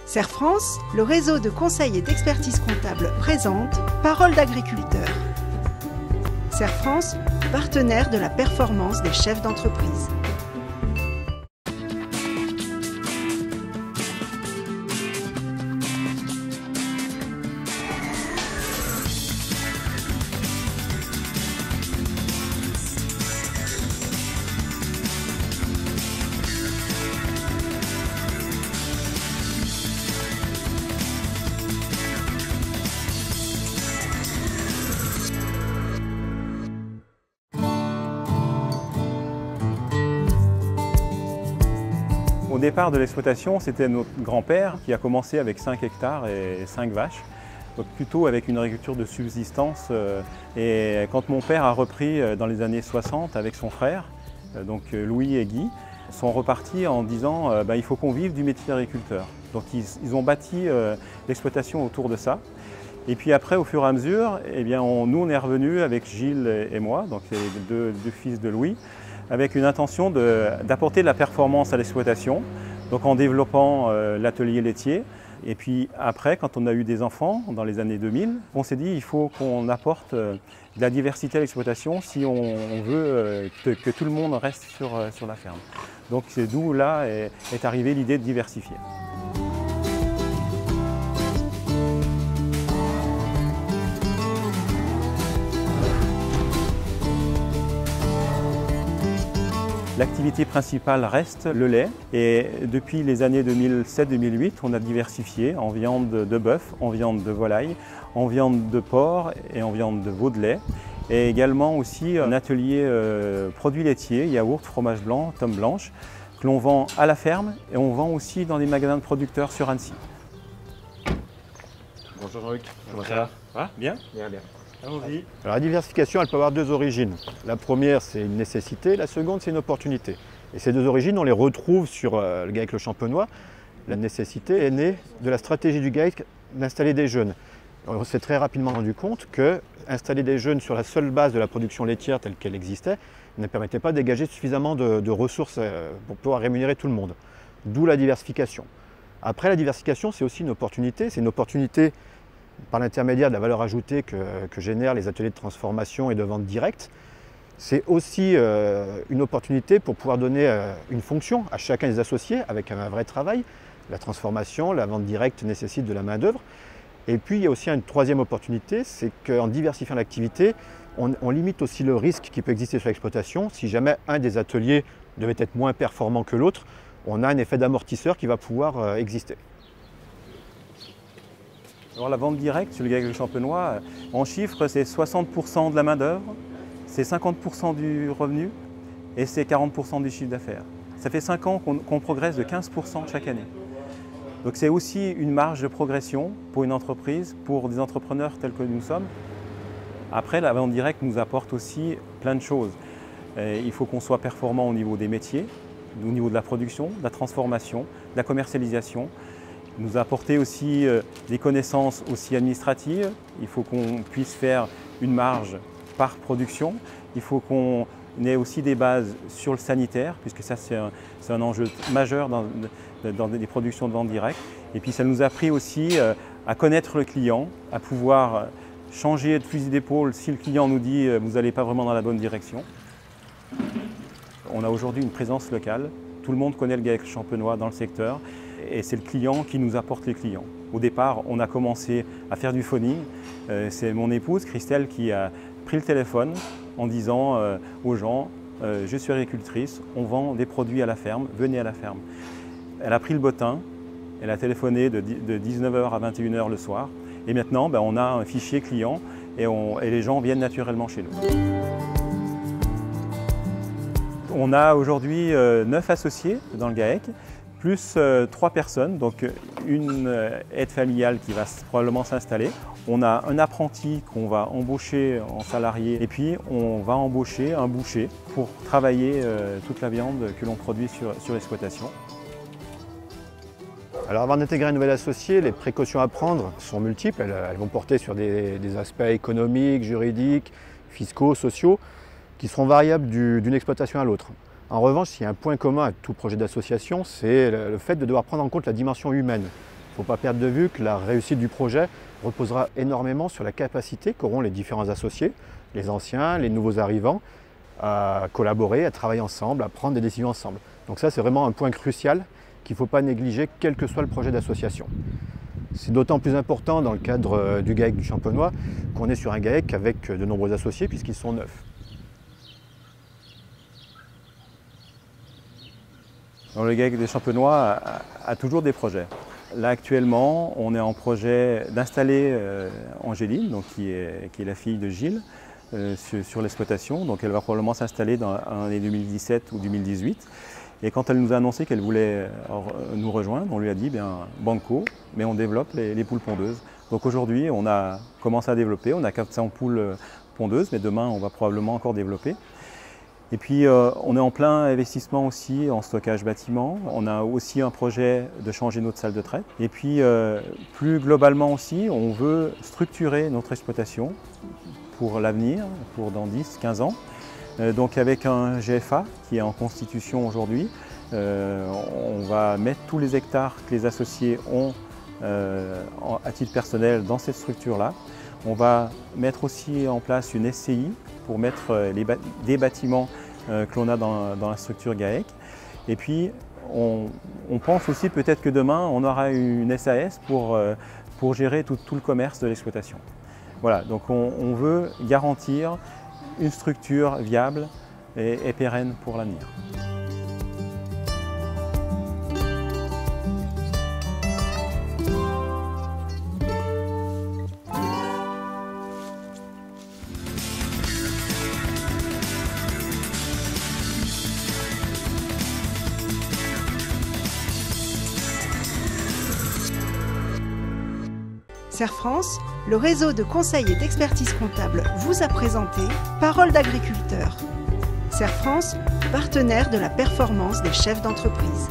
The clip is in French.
Serre France, le réseau de conseil et d'expertise comptable présente Parole d'agriculteur. Serre France, partenaire de la performance des chefs d'entreprise. Au départ de l'exploitation, c'était notre grand-père qui a commencé avec 5 hectares et 5 vaches, donc plutôt avec une agriculture de subsistance. Et quand mon père a repris dans les années 60 avec son frère, donc Louis et Guy, sont repartis en disant il faut qu'on vive du métier d'agriculteur. Donc ils ont bâti l'exploitation autour de ça. Et puis après, au fur et à mesure, nous on est revenus avec Gilles et moi, donc les deux fils de Louis, avec une intention d'apporter de la performance à l'exploitation, donc en développant l'atelier laitier. Et puis après, quand on a eu des enfants, dans les années 2000, on s'est dit qu'il faut qu'on apporte de la diversité à l'exploitation si on veut que tout le monde reste sur la ferme. Donc c'est d'où là est arrivée l'idée de diversifier. L'activité principale reste le lait et depuis les années 2007-2008, on a diversifié en viande de bœuf, en viande de volaille, en viande de porc et en viande de veau de lait. Et également aussi un atelier produits laitiers, yaourt, fromage blanc, tome blanche, que l'on vend à la ferme et on vend aussi dans des magasins de producteurs sur Annecy. Bonjour Jean-Luc, comment ça va? Bien. Bien, bien. Allons-y. Alors la diversification, elle peut avoir deux origines. La première, c'est une nécessité, la seconde, c'est une opportunité. Et ces deux origines, on les retrouve sur le GAEC Le Champenois. La nécessité est née de la stratégie du GAEC d'installer des jeunes. On s'est très rapidement rendu compte que installer des jeunes sur la seule base de la production laitière telle qu'elle existait ne permettait pas de dégager suffisamment de ressources pour pouvoir rémunérer tout le monde. D'où la diversification. Après, la diversification, c'est aussi une opportunité. C'est une opportunité par l'intermédiaire de la valeur ajoutée que génèrent les ateliers de transformation et de vente directe. C'est aussi une opportunité pour pouvoir donner une fonction à chacun des associés avec un vrai travail. La transformation, la vente directe nécessite de la main-d'œuvre. Et puis il y a aussi une troisième opportunité, c'est qu'en diversifiant l'activité, on limite aussi le risque qui peut exister sur l'exploitation. Si jamais un des ateliers devait être moins performant que l'autre, on a un effet d'amortisseur qui va pouvoir exister. Alors la vente directe sur le GAEC Le Champenois, en chiffres, c'est 60% de la main-d'œuvre, c'est 50% du revenu et c'est 40% du chiffre d'affaires. Ça fait 5 ans qu'on progresse de 15% chaque année. Donc c'est aussi une marge de progression pour une entreprise, pour des entrepreneurs tels que nous sommes. Après, la vente directe nous apporte aussi plein de choses. Il faut qu'on soit performant au niveau des métiers, au niveau de la production, de la transformation, de la commercialisation. Nous apporter aussi des connaissances aussi administratives. Il faut qu'on puisse faire une marge par production. Il faut qu'on ait aussi des bases sur le sanitaire, puisque ça c'est un enjeu majeur dans des productions de vente directe. Et puis ça nous a appris aussi à connaître le client, à pouvoir changer de fusil d'épaule si le client nous dit vous n'allez pas vraiment dans la bonne direction. On a aujourd'hui une présence locale. Tout le monde connaît le GAEC Champenois dans le secteur. Et c'est le client qui nous apporte les clients. Au départ, on a commencé à faire du phoning. C'est mon épouse, Christelle, qui a pris le téléphone en disant aux gens « Je suis agricultrice, on vend des produits à la ferme, venez à la ferme ». Elle a pris le bottin, elle a téléphoné de 19h à 21h le soir. Et maintenant, on a un fichier client et les gens viennent naturellement chez nous. On a aujourd'hui 9 associés dans le GAEC. Plus 3 personnes, donc une aide familiale qui va probablement s'installer. On a un apprenti qu'on va embaucher en salarié et puis on va embaucher un boucher pour travailler toute la viande que l'on produit sur l'exploitation. Alors avant d'intégrer un nouvel associé, les précautions à prendre sont multiples. Elles vont porter sur des aspects économiques, juridiques, fiscaux, sociaux, qui seront variables d'une exploitation à l'autre. En revanche, il y a un point commun à tout projet d'association, c'est le fait de devoir prendre en compte la dimension humaine. ne faut pas perdre de vue que la réussite du projet reposera énormément sur la capacité qu'auront les différents associés, les anciens, les nouveaux arrivants, à collaborer, à travailler ensemble, à prendre des décisions ensemble. Donc ça, c'est vraiment un point crucial qu'il ne faut pas négliger, quel que soit le projet d'association. C'est d'autant plus important dans le cadre du GAEC du Champenois qu'on est sur un GAEC avec de nombreux associés puisqu'ils sont 9. Alors, le GAEC des Champenois a toujours des projets. Là actuellement, on est en projet d'installer Angéline, donc qui est la fille de Gilles, sur l'exploitation. Donc elle va probablement s'installer dans l'année 2017 ou 2018. Et quand elle nous a annoncé qu'elle voulait nous rejoindre, on lui a dit banco, mais on développe les poules pondeuses. Donc aujourd'hui, on a commencé à développer, on a 400 poules pondeuses, mais demain on va probablement encore développer. Et puis on est en plein investissement aussi en stockage bâtiment. On a aussi un projet de changer notre salle de traite. Et puis plus globalement aussi, on veut structurer notre exploitation pour l'avenir, pour dans 10-15 ans. Donc avec un GFA qui est en constitution aujourd'hui, on va mettre tous les hectares que les associés ont à titre personnel dans cette structure-là. On va mettre aussi en place une SCI pour mettre des bâtiments que l'on a dans la structure GAEC. Et puis on pense aussi peut-être que demain on aura une SAS pour gérer tout le commerce de l'exploitation. Voilà, donc on veut garantir une structure viable et pérenne pour l'avenir. Serre France, le réseau de conseil et d'expertise comptable vous a présenté Parole d'agriculteur. Serre France, partenaire de la performance des chefs d'entreprise.